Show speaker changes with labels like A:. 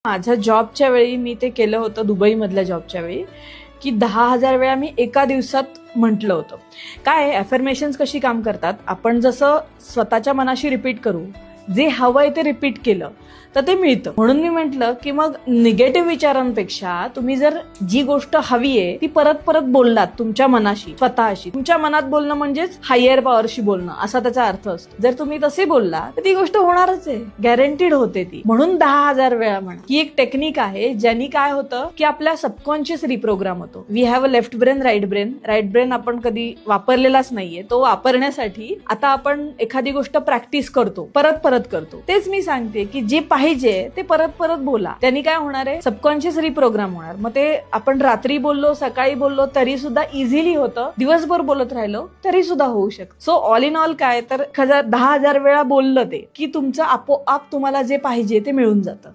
A: माझ्या जॉबच्या वेळी मी ते केलं होतं, दुबईमधल्या जॉबच्या वेळी, की 10,000 वेळा मी एका दिवसात म्हटलं होतं. काय अफर्मेशन्स कशी काम करतात, आपण जसं स्वतःच्या मनाशी रिपीट करू, जे हवंय ते रिपीट केलं तर ते मिळतं. म्हणून मी म्हटलं की मग निगेटिव्ह विचारांपेक्षा तुम्ही जर जी गोष्ट हवी आहे ती परत परत बोललात तुमच्या मनाशी, स्वतःशी. तुमच्या मनात बोलणं म्हणजेच हायर पॉवरशी बोलणं असा त्याचा अर्थ असतो. जर तुम्ही तसे बोलला तर ती गोष्ट होणारच आहे, गॅरंटीड होते ती. म्हणून 10,000 वेळा म्हणा. ही एक टेक्निक आहे ज्यानी काय होतं की आपल्या सबकॉन्शियस रिप्रोग्राम होतो. We have a left brain, right brain. Right brain आपण कधी वापरलेलाच नाहीये, तो वापरण्यासाठी आता आपण एखादी गोष्ट प्रॅक्टिस करतो, परत परत करतो. तेच मी सांगते की जे पाहिजे ते परत परत बोला. त्यांनी काय होणार आहे, सबकॉन्शियस रिप्रोग्राम होणार. मग ते आपण रात्री बोललो, सकाळी बोललो तरी सुद्धा इझिली होतं, दिवसभर बोलत राहिलो तरी सुद्धा होऊ शकतं. सो ऑल इन ऑल काय तर 10,000 वेळा बोललं ते की तुमचं आपोआप तुम्हाला जे पाहिजे ते मिळून जातं.